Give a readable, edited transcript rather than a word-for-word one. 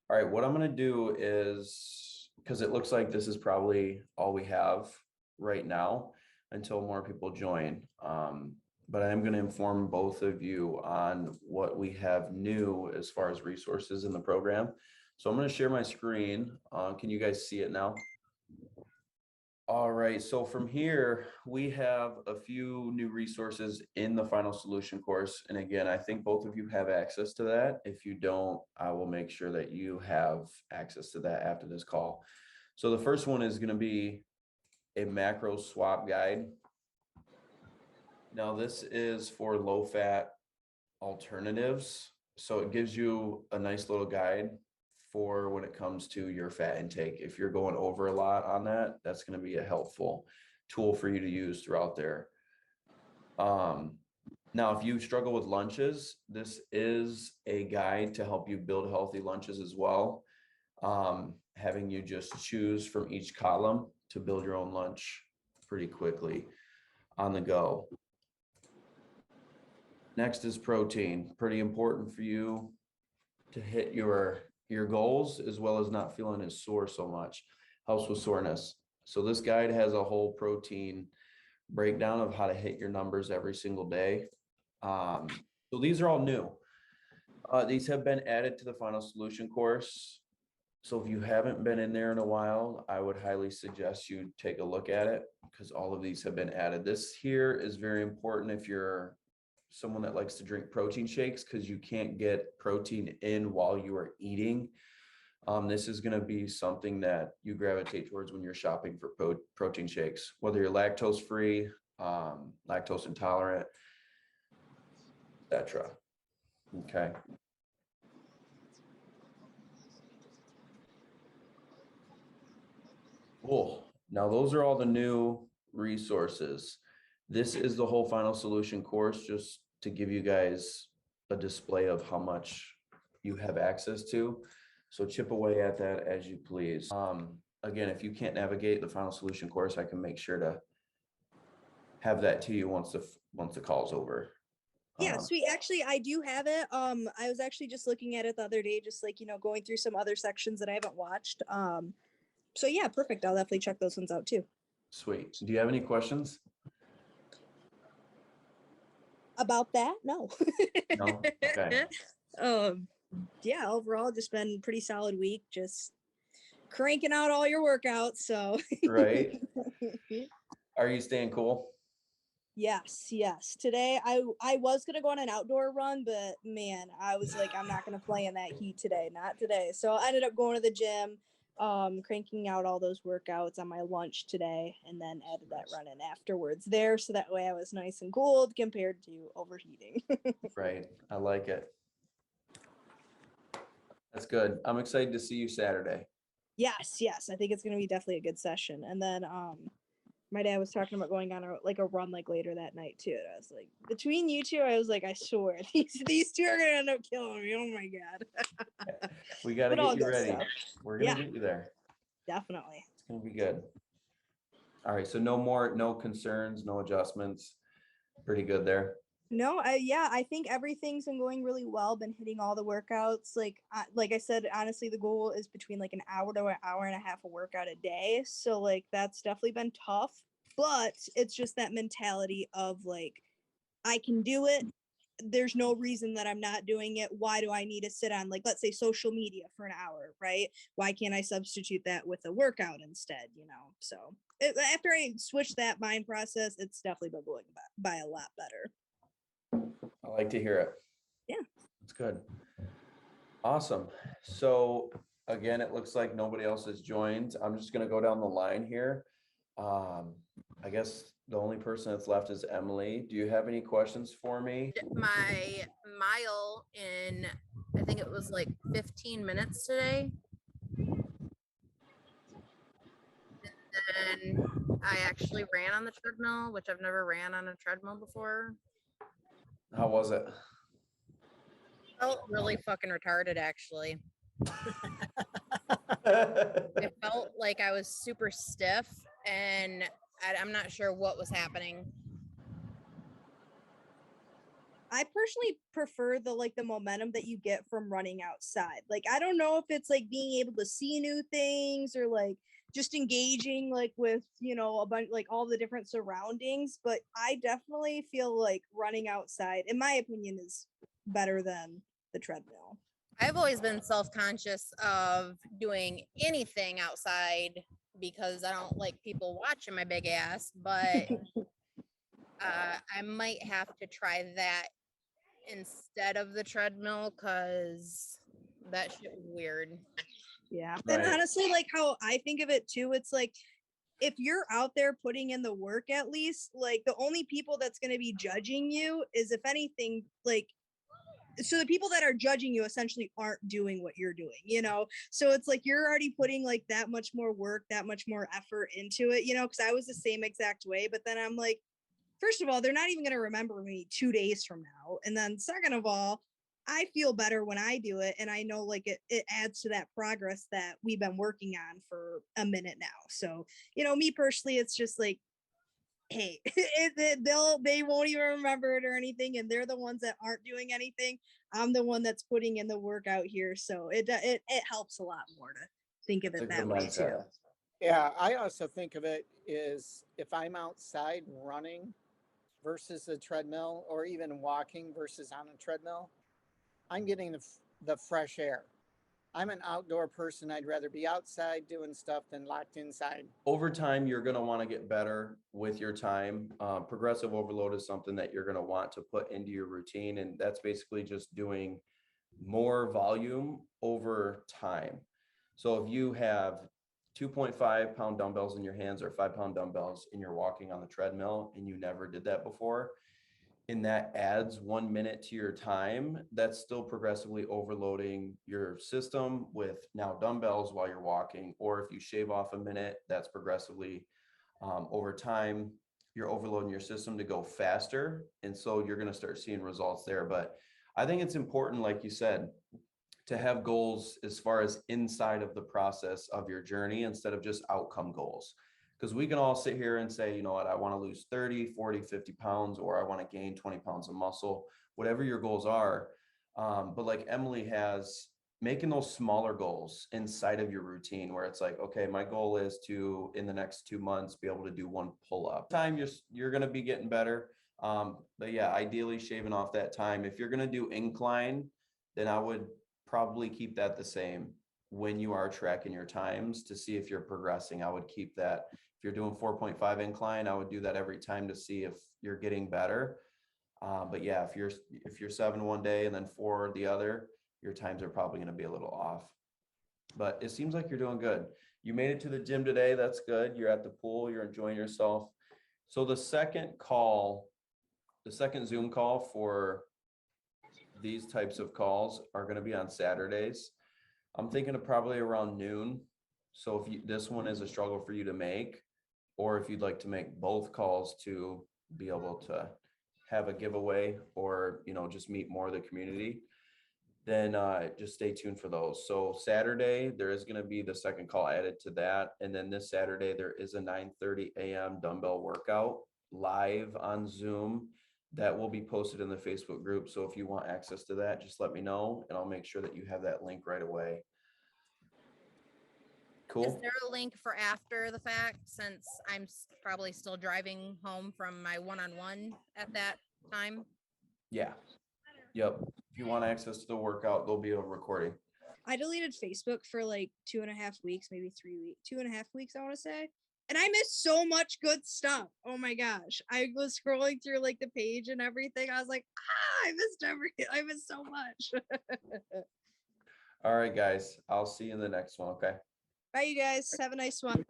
All right, what I'm going to do is, because it looks like this is probably all we have right now until more people join. But I am going to inform both of you on what we have new as far as resources in the program. So I'm going to share my screen. Can you guys see it now? All right, so from here, we have a few new resources in the final solution course. And again, I think both of you have access to that. If you don't, I will make sure that you have access to that after this call. So the first one is going to be a macro swap guide. Now, this is for low fat alternatives. So it gives you a nice little guide for when it comes to your fat intake. If you're going over a lot on that, that's going to be a helpful tool for you to use throughout there. Now, if you struggle with lunches, this is a guide to help you build healthy lunches as well. Having you just choose from each column to build your own lunch pretty quickly on the go. Next is protein. Pretty important for you to hit your goals, as well as not feeling as sore so much. Helps with soreness. So this guide has a whole protein breakdown of how to hit your numbers every single day. So these are all new. These have been added to the final solution course. So if you haven't been in there in a while, I would highly suggest you take a look at it, because all of these have been added. This here is very important if you're someone that likes to drink protein shakes, because you can't get protein in while you are eating. This is going to be something that you gravitate towards when you're shopping for protein shakes, whether you're lactose free, lactose intolerant, etc. Okay. Cool. Now those are all the new resources. This is the whole final solution course, just to give you guys a display of how much you have access to. So chip away at that as you please. Again, if you can't navigate the final solution course, I can make sure to have that to you once the call's over. Yeah, sweet. Actually, I do have it. I was actually just looking at it the other day, just like, going through some other sections that I haven't watched. So yeah, perfect. I'll definitely check those ones out too. Sweet. Do you have any questions? About that? No. No? Okay. Yeah, overall just been pretty solid week, just cranking out all your workouts. So Right. Are you staying cool? Yes. Today I was gonna go on an outdoor run, but man, I was like, I'm not gonna play in that heat today, not today. So I ended up going to the gym, cranking out all those workouts on my lunch today, and then added that run in afterwards there, so that way I was nice and cooled compared to overheating. Right. I like it. That's good. I'm excited to see you Saturday. Yes, I think it's gonna be definitely a good session. And then my dad was talking about going on a run like later that night too. And I was like, between you two, I was like, I swear these two are gonna end up killing me. Oh my god. We got to get you ready. Stuff. We're going to get you there. Definitely. It's going to be good. All right. So no concerns, no adjustments. Pretty good there. No, I think everything's been going really well. Been hitting all the workouts. Like I said, honestly, the goal is between like an hour to an hour and a half of workout a day. So like that's definitely been tough, but it's just that mentality of like, I can do it. There's no reason that I'm not doing it. Why do I need to sit on, like, let's say social media for an hour, right? Why can't I substitute that with a workout instead, So after I switched that mind process, it's definitely been going by a lot better. I like to hear it. Yeah. That's good. Awesome. So again, it looks like nobody else has joined. I'm just going to go down the line here. I guess the only person that's left is Emily. Do you have any questions for me? My mile in, I think it was like 15 minutes today. And then I actually ran on the treadmill, which I've never ran on a treadmill before. How was it? Felt really fucking retarded, actually. It felt like I was super stiff, and I'm not sure what was happening. I personally prefer the momentum that you get from running outside. Like, I don't know if it's like being able to see new things or like just engaging like with, a bunch like all the different surroundings, but I definitely feel like running outside, in my opinion, is better than the treadmill. I've always been self-conscious of doing anything outside because I don't like people watching my big ass, but I might have to try that instead of the treadmill because that shit was weird. Yeah. Right. And honestly, like how I think of it too, it's like if you're out there putting in the work, at least, like the only people that's going to be judging you is, if anything, like, so the people that are judging you essentially aren't doing what you're doing. So it's like you're already putting like that much more work, that much more effort into it, because I was the same exact way. But then I'm like, first of all, they're not even going to remember me 2 days from now. And then second of all, I feel better when I do it. And I know like it adds to that progress that we've been working on for a minute now. So, me personally, it's just like, hey, they won't even remember it or anything. And they're the ones that aren't doing anything. I'm the one that's putting in the work out here. So it helps a lot more to think of it that way too. Yeah, I also think of it is if I'm outside running versus a treadmill, or even walking versus on a treadmill, I'm getting the fresh air. I'm an outdoor person. I'd rather be outside doing stuff than locked inside. Over time, you're going to want to get better with your time. Progressive overload is something that you're going to want to put into your routine. And that's basically just doing more volume over time. So if you have 2.5 pound dumbbells in your hands or 5 pound dumbbells and you're walking on the treadmill and you never did that before, and that adds 1 minute to your time, that's still progressively overloading your system with now dumbbells while you're walking. Or if you shave off a minute, that's progressively over time, you're overloading your system to go faster. And so you're going to start seeing results there. But I think it's important, like you said, to have goals as far as inside of the process of your journey instead of just outcome goals. Because we can all sit here and say, you know what, I want to lose 30, 40, 50 pounds, or I want to gain 20 pounds of muscle, whatever your goals are. But like Emily has, making those smaller goals inside of your routine where it's like, okay, my goal is to, in the next 2 months, be able to do 1 pull-up. Time you're going to be getting better. But yeah, ideally shaving off that time. If you're going to do incline, then I would probably keep that the same when you are tracking your times to see if you're progressing. I would keep that. If you're doing 4.5 incline, I would do that every time to see if you're getting better. But yeah, if you're 7 one day and then 4 the other, your times are probably going to be a little off. But it seems like you're doing good. You made it to the gym today. That's good. You're at the pool. You're enjoying yourself. So the second Zoom call for these types of calls are going to be on Saturdays. I'm thinking of probably around noon. So if this one is a struggle for you to make, or if you'd like to make both calls to be able to have a giveaway or, just meet more of the community, then just stay tuned for those. So Saturday, there is going to be the second call added to that. And then this Saturday, there is a 9:30 a.m. dumbbell workout live on Zoom that will be posted in the Facebook group. So if you want access to that, just let me know and I'll make sure that you have that link right away. Cool. Is there a link for after the fact, since I'm probably still driving home from my one-on-one at that time? Yeah. Yep. If you want access to the workout, there'll be a recording. I deleted Facebook for like 2.5 weeks, maybe 3 weeks, 2.5 weeks, I want to say. And I missed so much good stuff. Oh my gosh. I was scrolling through like the page and everything. I was like, I missed so much. All right, guys. I'll see you in the next one. Okay. Bye, you guys. Have a nice one.